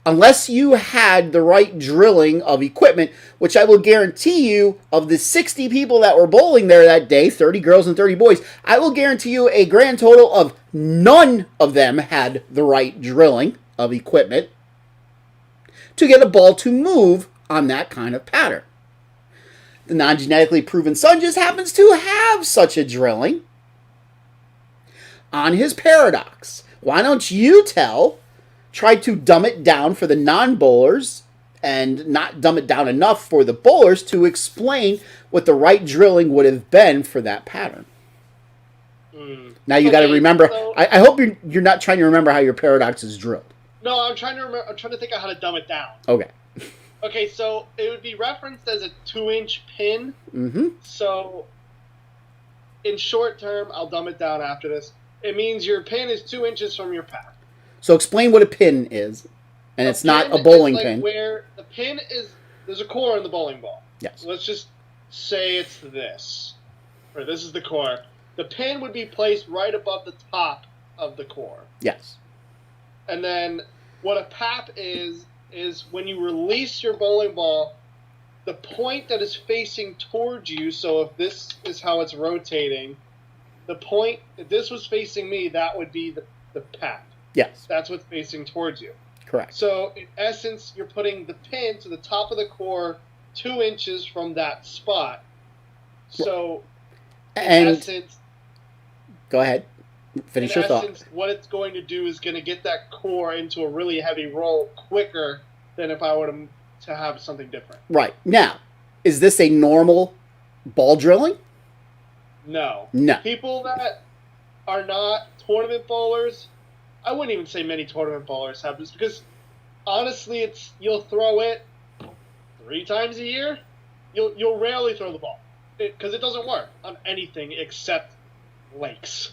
Speaker 2: Unless you had the right drilling of equipment, which I will guarantee you, of the 60 people that were bowling there that day, 30 girls and 30 boys, I will guarantee you a grand total of none of them had the right drilling of equipment to get a ball to move on that kind of pattern. The non-genetically proven son just happens to have such a drilling on his paradox. Why don't you try to dumb it down for the non-bowlers and not dumb it down enough for the bowlers to explain what the right drilling would have been for that pattern. Now you got to remember, so, I hope you're not trying to remember how your paradox is drilled.
Speaker 3: No, I'm trying to remember. I'm trying to think of how to dumb it down.
Speaker 2: Okay.
Speaker 3: Okay, so it would be referenced as a 2-inch pin.
Speaker 2: Mm-hmm.
Speaker 3: So in short term, I'll dumb it down after this. It means your pin is 2 inches from your path.
Speaker 2: So explain what a pin is, and it's not a bowling pin.
Speaker 3: Where the pin is there's a core in the bowling ball.
Speaker 2: Yes.
Speaker 3: Let's just say it's this. Or this is the core. The pin would be placed right above the top of the core.
Speaker 2: Yes.
Speaker 3: And then what a pap is when you release your bowling ball, the point that is facing towards you, so if this is how it's rotating, the point, if this was facing me, that would be the pap.
Speaker 2: Yes.
Speaker 3: That's what's facing towards you.
Speaker 2: Correct.
Speaker 3: So, in essence, you're putting the pin to the top of the core 2 inches from that spot. So,
Speaker 2: and
Speaker 3: in essence...
Speaker 2: Go ahead. Finish your thought.
Speaker 3: In essence, what it's going to do is going to get that core into a really heavy roll quicker than if I were to have something different.
Speaker 2: Right. Now, is this a normal ball drilling?
Speaker 3: No.
Speaker 2: No.
Speaker 3: People that are not tournament bowlers, I wouldn't even say many tournament bowlers have this because, honestly, you'll throw it 3 times a year. You'll rarely throw the ball because it doesn't work on anything except lakes.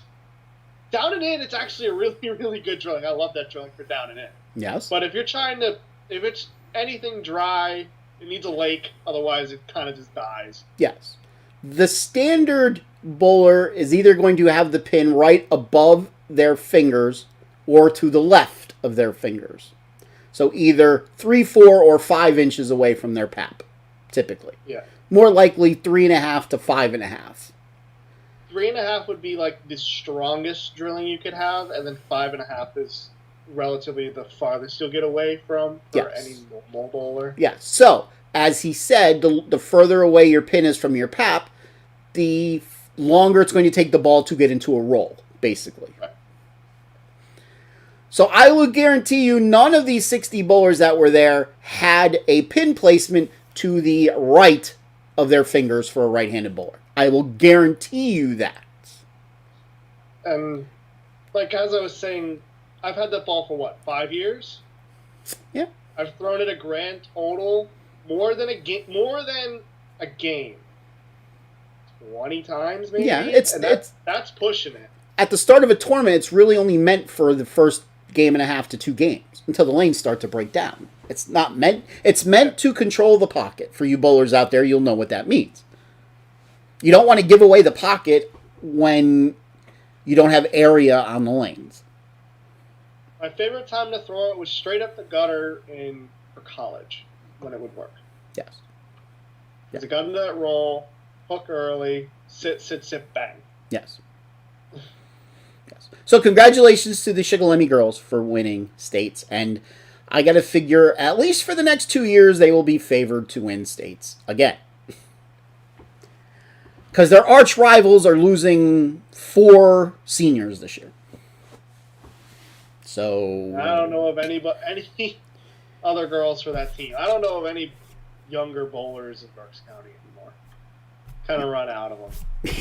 Speaker 3: Down and in, it's actually a really, really good drilling. I love that drilling for down and in.
Speaker 2: Yes.
Speaker 3: But if it's anything dry, it needs a lake. Otherwise, it kind of just dies.
Speaker 2: Yes. The standard bowler is either going to have the pin right above their fingers or to the left of their fingers. So either 3, 4, or 5 inches away from their pap, typically.
Speaker 3: Yeah.
Speaker 2: More likely 3.5 to 5.5.
Speaker 3: 3.5 would be like the strongest drilling you could have, and then 5.5 is relatively the farthest you'll get away from for any normal bowler.
Speaker 2: Yes. So, as he said, the further away your pin is from your pap, the longer it's going to take the ball to get into a roll, basically.
Speaker 3: Right.
Speaker 2: So I will guarantee you none of these 60 bowlers that were there had a pin placement to the right of their fingers for a right-handed bowler. I will guarantee you that.
Speaker 3: And, like, as I was saying, I've had that ball for, 5 years?
Speaker 2: Yeah.
Speaker 3: I've thrown it a grand total more than a game. 20 times, maybe?
Speaker 2: Yeah,
Speaker 3: that's pushing it.
Speaker 2: At the start of a tournament, it's really only meant for the first game and a half to 2 games until the lanes start to break down. It's meant to control the pocket. For you bowlers out there, you'll know what that means. You don't want to give away the pocket when you don't have area on the lanes.
Speaker 3: My favorite time to throw it was straight up the gutter for college when it would work.
Speaker 2: Yes.
Speaker 3: Because it got into that roll, hook early, sit, bang.
Speaker 2: Yes. Yes. So congratulations to the Shigolemi girls for winning states. And I got to figure, at least for the next 2 years, they will be favored to win states again. Because their arch rivals are losing 4 seniors this year. So
Speaker 3: I don't know of any other girls for that team. I don't know of any younger bowlers in Berks County anymore. Kind of run out of them.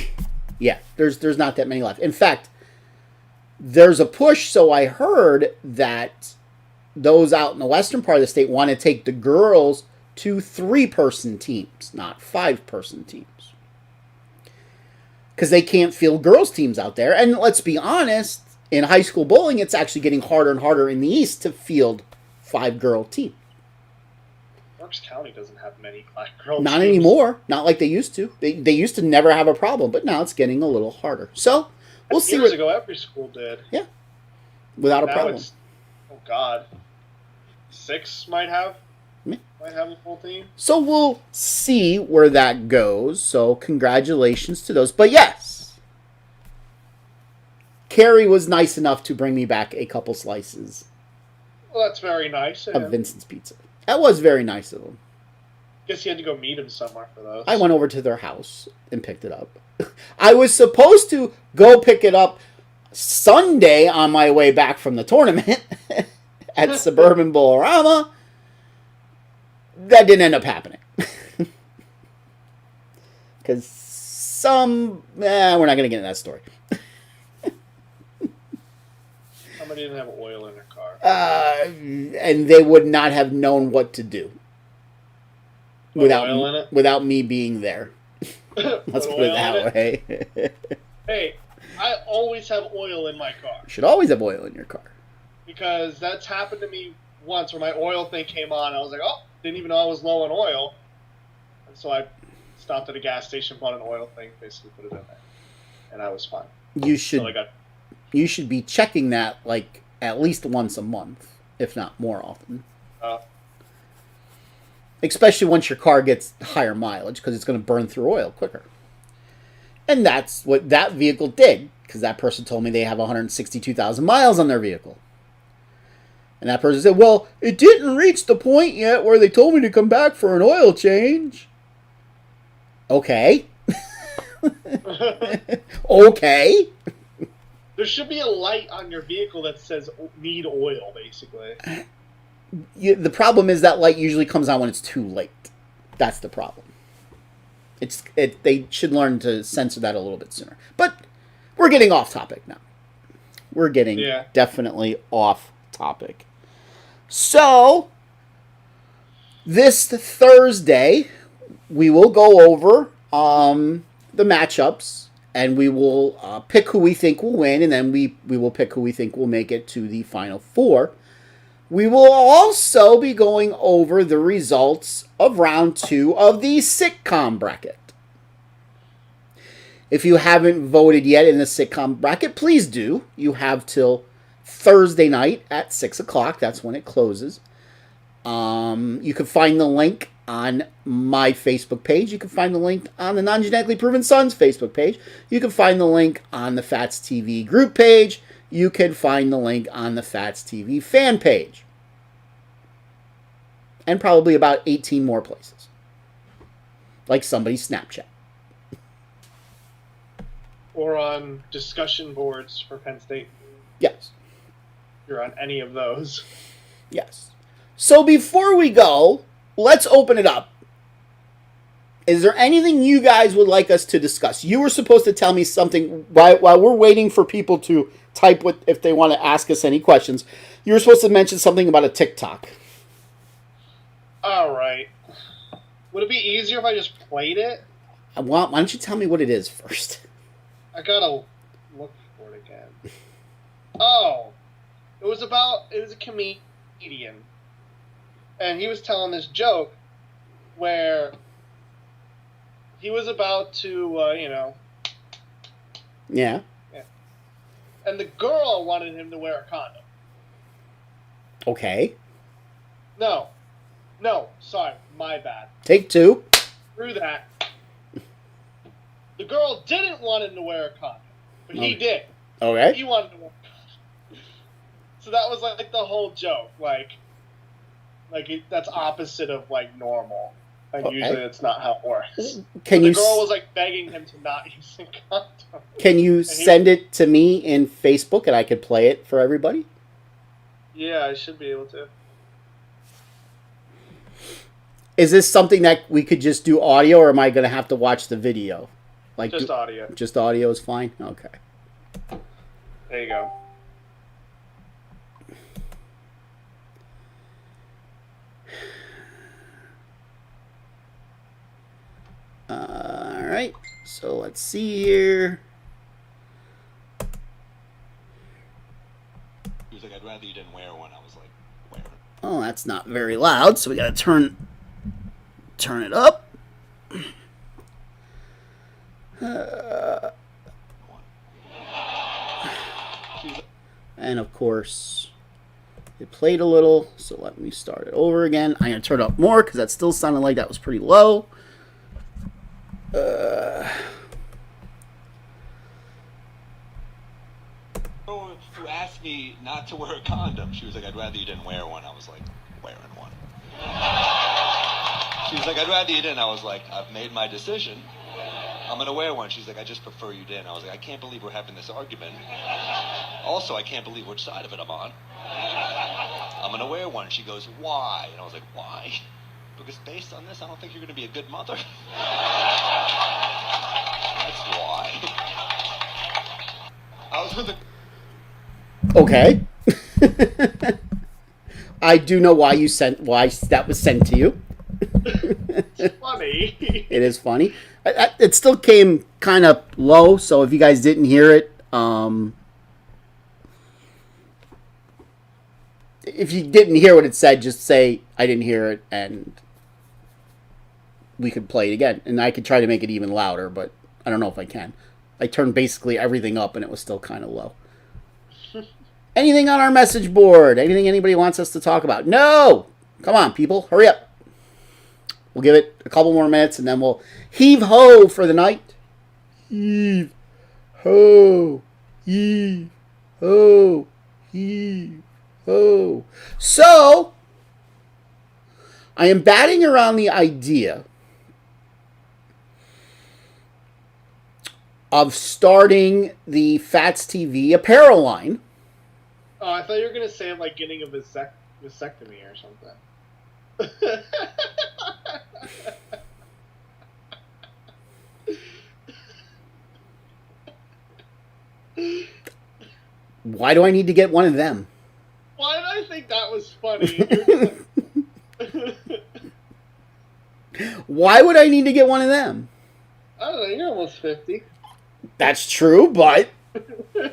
Speaker 2: Yeah, there's not that many left. In fact, there's a push, so I heard that those out in the western part of the state want to take the girls to 3-person teams, not 5-person teams. Because they can't field girls' teams out there. And let's be honest, in high school bowling, it's actually getting harder and harder in the East to field 5-girl teams.
Speaker 3: Berks County doesn't have many 5-girl teams.
Speaker 2: Not anymore. Not like they used to. They used to never have a problem, but now it's getting a little harder. So, we'll see.
Speaker 3: Years ago, every school did.
Speaker 2: Yeah. Without a
Speaker 3: now
Speaker 2: problem.
Speaker 3: Oh, God. 6 might have a full team.
Speaker 2: So we'll see where that goes. So congratulations to those. But yes, Carrie was nice enough to bring me back a couple slices
Speaker 3: Well, that's very nice.
Speaker 2: of Vincent's Pizza. That was very nice of him.
Speaker 3: Guess you had to go meet him somewhere for those.
Speaker 2: I went over to their house and picked it up. I was supposed to go pick it up Sunday on my way back from the tournament at Suburban Bolorama. That didn't end up happening. Because we're not going to get into that story.
Speaker 3: Somebody didn't have oil in their car.
Speaker 2: And they would not have known what to do.
Speaker 3: Oil in it?
Speaker 2: Without me being there. Let's put it that way.
Speaker 3: Hey, I always have oil in my car.
Speaker 2: You should always have oil in your car.
Speaker 3: Because that's happened to me once where my oil thing came on. I was like, oh, didn't even know I was low on oil. And so I stopped at a gas station, bought an oil thing, basically put it in there. And I was fine.
Speaker 2: You should be checking that like at least once a month, if not more often. Especially once your car gets higher mileage, because it's going to burn through oil quicker. And that's what that vehicle did, because that person told me they have 162,000 miles on their vehicle. And that person said, well, it didn't reach the point yet where they told me to come back for an oil change. Okay. Okay.
Speaker 3: There should be a light on your vehicle that says need oil, basically.
Speaker 2: The problem is that light usually comes on when it's too late. That's the problem. They should learn to censor that a little bit sooner. But we're getting off topic now. We're getting definitely off topic. So, this Thursday, we will go over the matchups, and we will pick who we think will win, and then we will pick who we think will make it to the Final Four. We will also be going over the results of round 2 of the sitcom bracket. If you haven't voted yet in the sitcom bracket, please do. You have till Thursday night at 6 o'clock. That's when it closes. You can find the link on my Facebook page. You can find the link on the Non-Genetically Proven Sons Facebook page. You can find the link on the Phatts TV group page. You can find the link on the Phatts TV fan page. And probably about 18 more places. Like somebody's Snapchat.
Speaker 3: Or on discussion boards for Penn State.
Speaker 2: Yes.
Speaker 3: If you're on any of those.
Speaker 2: Yes. So before we go, let's open it up. Is there anything you guys would like us to discuss? You were supposed to tell me something while we're waiting for people to type if they want to ask us any questions. You were supposed to mention something about a TikTok.
Speaker 3: All right. Would it be easier if I just played it?
Speaker 2: Why don't you tell me what it is first?
Speaker 3: I gotta look for it again. Oh. It was a comedian. And he was telling this joke where he was about to,
Speaker 2: Yeah.
Speaker 3: And the girl wanted him to wear a condom.
Speaker 2: Okay.
Speaker 3: No, sorry, my bad.
Speaker 2: Take 2.
Speaker 3: Through that. The girl didn't want him to wear a condom, but he did.
Speaker 2: Okay.
Speaker 3: He wanted to wear a condom. So that was like the whole joke, that's opposite of like normal. Like usually that's not how it works. The girl was like begging him to not use a condom.
Speaker 2: Can you send it to me in Facebook and I could play it for everybody?
Speaker 3: Yeah, I should be able to.
Speaker 2: Is this something that we could just do audio, or am I going to have to watch the video?
Speaker 3: Just audio.
Speaker 2: Just audio is fine? Okay.
Speaker 3: There you go.
Speaker 2: Alright, so let's see here.
Speaker 4: He was like, I'd rather you didn't wear one. I was like, wear it.
Speaker 2: Oh, that's not very loud, so we gotta turn it up. And of course, it played a little, so let me start it over again. I'm gonna turn it up more because that still sounded like that was pretty low.
Speaker 4: Who asked me not to wear a condom? She was like, I'd rather you didn't wear one. I was like, wearing one. She was like, I'd rather you didn't. I was like, I've made my decision. I'm going to wear one. She's like, I just prefer you didn't. I was like, I can't believe we're having this argument. Also, I can't believe which side of it I'm on. I'm going to wear one. She goes, why? And I was like, why? Because based on this, I don't think you're going to be a good mother. That's why. I was with the...
Speaker 2: Okay. I do know why that was sent to you.
Speaker 3: It's funny.
Speaker 2: It is funny. It still came kind of low, so if you guys didn't hear it, if you didn't hear what it said, just say I didn't hear it, and we could play it again. And I could try to make it even louder, but I don't know if I can. I turned basically everything up, and it was still kind of low. Anything on our message board? Anything anybody wants us to talk about? No! Come on, people. Hurry up. We'll give it a couple more minutes, and then we'll heave-ho for the night. Heave-ho. Heave-ho. Heave-ho. So, I am batting around the idea of starting the Phatts TV apparel line.
Speaker 3: Oh, I thought you were going to say, like, getting a vasectomy or something.
Speaker 2: Why do I need to get one of them?
Speaker 3: Why did I think that was funny?
Speaker 2: Why would I need to get one of them?
Speaker 3: I don't know, you're almost 50.
Speaker 2: That's true, but I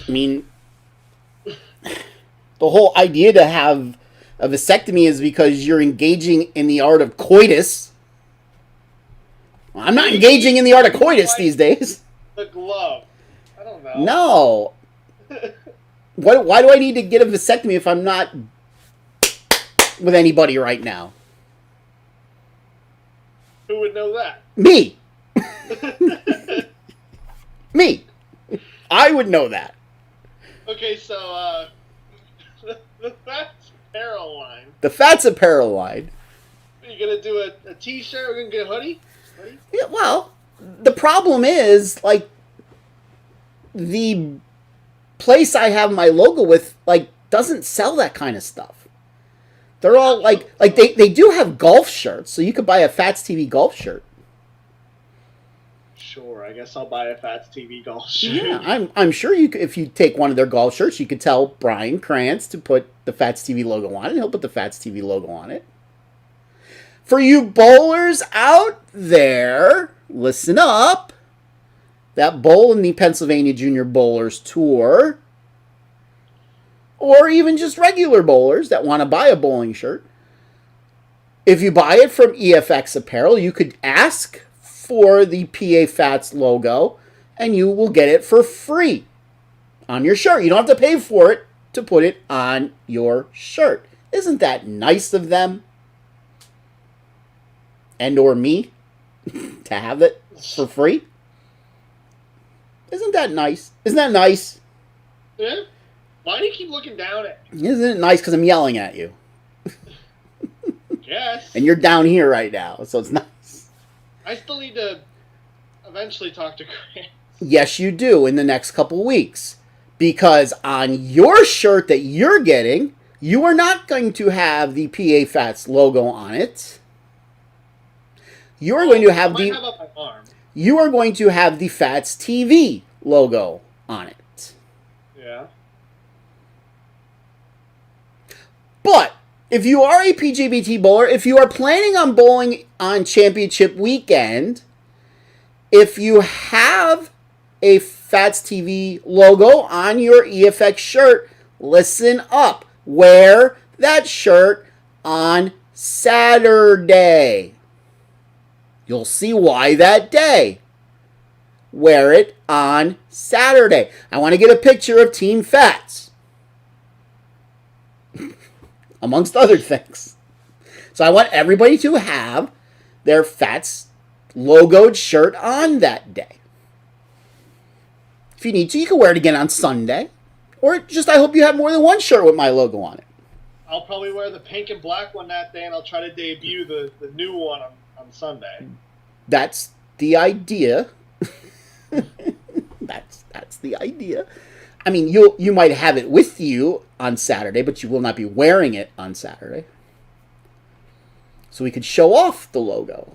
Speaker 2: mean, the whole idea to have a vasectomy is because you're engaging in the art of coitus. Well, I'm not engaging in the art of coitus these days.
Speaker 3: The glove. I don't know.
Speaker 2: No. Why do I need to get a vasectomy if I'm not with anybody right now?
Speaker 3: Who would know that?
Speaker 2: Me. Me. I would know that.
Speaker 3: Okay, so, the Phatts apparel line.
Speaker 2: The Phatts apparel line.
Speaker 3: Are you going to do a t-shirt? We're going to get a hoodie?
Speaker 2: Yeah, well, the problem is, like, the place I have my logo with, like, doesn't sell that kind of stuff. They're all, like they do have golf shirts, so you could buy a Phatts TV golf shirt.
Speaker 3: Sure, I guess I'll buy a Phatts TV golf shirt.
Speaker 2: Yeah, I'm sure you could, if you take one of their golf shirts, you could tell Brian Krantz to put the Phatts TV logo on it, and he'll put the Phatts TV logo on it. For you bowlers out there, listen up. That bowl in the Pennsylvania Junior Bowlers Tour, or even just regular bowlers that want to buy a bowling shirt, if you buy it from EFX Apparel, you could ask for the PA Phatts logo, and you will get it for free on your shirt. You don't have to pay for it to put it on your shirt. Isn't that nice of them? And or me to have it for free? Isn't that nice? Isn't that nice?
Speaker 3: Yeah? Why do you keep looking down at me?
Speaker 2: Isn't it nice because I'm yelling at you?
Speaker 3: Yes.
Speaker 2: And you're down here right now, so it's nice.
Speaker 3: I still need to eventually talk to Grant.
Speaker 2: Yes, you do in the next couple weeks. Because on your shirt that you're getting, you are not going to have the PA Phatts logo on it. You are going to have
Speaker 3: I might have up my arm.
Speaker 2: You are going to have the Phatts TV logo on it.
Speaker 3: Yeah.
Speaker 2: But if you are a PJBT bowler, if you are planning on bowling on championship weekend, if you have a Phatts TV logo on your EFX shirt, listen up. Wear that shirt on Saturday. You'll see why that day. Wear it on Saturday. I want to get a picture of Team Phatts. Amongst other things. So I want everybody to have their Phatts logoed shirt on that day. If you need to, you can wear it again on Sunday. Or just, I hope you have more than one shirt with my logo on it.
Speaker 3: I'll probably wear the pink and black one that day, and I'll try to debut the new one on Sunday.
Speaker 2: That's the idea. That's the idea. I mean, you might have it with you on Saturday, but you will not be wearing it on Saturday. So we could show off the logo.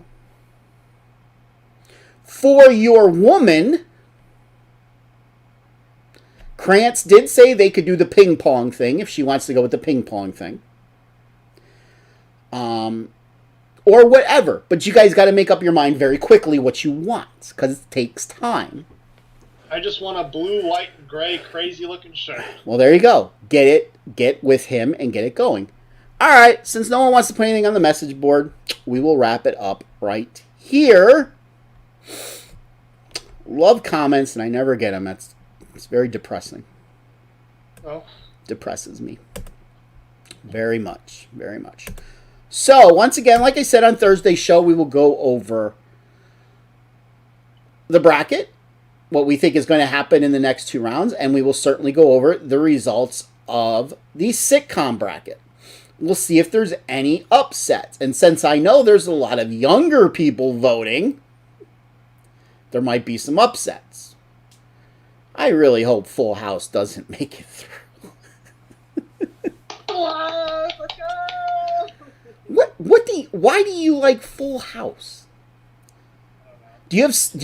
Speaker 2: For your woman, Krantz did say they could do the ping pong thing if she wants to go with the ping pong thing. Or whatever. But you guys got to make up your mind very quickly what you want, because it takes time.
Speaker 3: I just want a blue, white, and gray, crazy-looking shirt.
Speaker 2: Well, there you go. Get it. Get with him and get it going. All right. Since no one wants to put anything on the message board, we will wrap it up right here. Love comments, and I never get them. It's very depressing.
Speaker 3: Oh.
Speaker 2: Depresses me. Very much. Very much. So, once again, like I said on Thursday's show, we will go over the bracket, what we think is going to happen in the next 2 rounds, and we will certainly go over the results of the sitcom bracket. We'll see if there's any upsets. And since I know there's a lot of younger people voting, there might be some upsets. I really hope Full House doesn't make it through. Why do you like Full House? Do you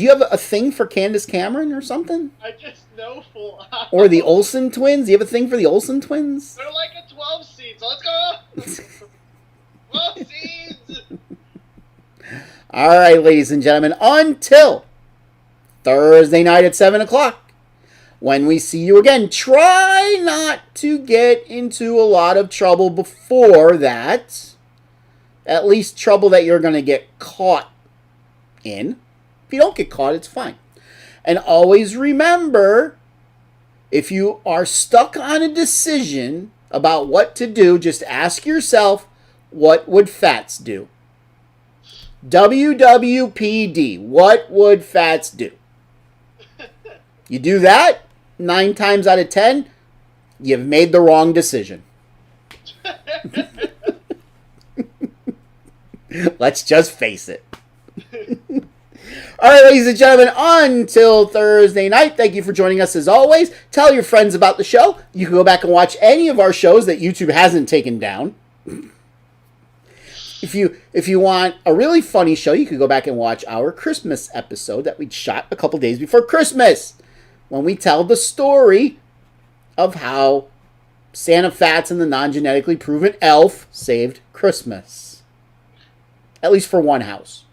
Speaker 2: have a thing for Candace Cameron or something?
Speaker 3: I just know Full House.
Speaker 2: Or the Olsen twins? Do you have a thing for the Olsen twins?
Speaker 3: They're like a 12 seed, so let's go. 12 seeds.
Speaker 2: All right, ladies and gentlemen, until Thursday night at 7 o'clock, when we see you again, try not to get into a lot of trouble before that. At least trouble that you're going to get caught in. If you don't get caught, it's fine. And always remember, if you are stuck on a decision about what to do, just ask yourself, what would Phatts do? WWPD, what would Phatts do? You do that, 9 times out of 10, you've made the wrong decision. Let's just face it. All right, ladies and gentlemen, until Thursday night, thank you for joining us as always. Tell your friends about the show. You can go back and watch any of our shows that YouTube hasn't taken down. If you want a really funny show, you can go back and watch our Christmas episode that we shot a couple days before Christmas, when we tell the story of how Santa Phatts and the non-genetically proven elf saved Christmas. At least for one house.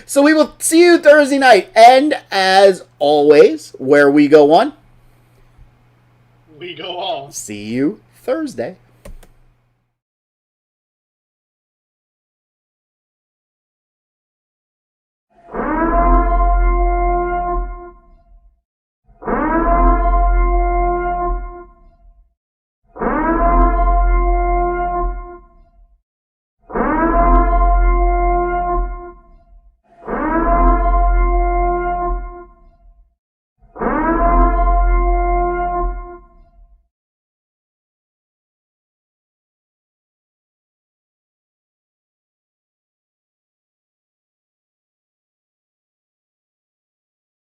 Speaker 2: So we will see you Thursday night. And as always, where we go on,
Speaker 3: We go on.
Speaker 2: see you Thursday.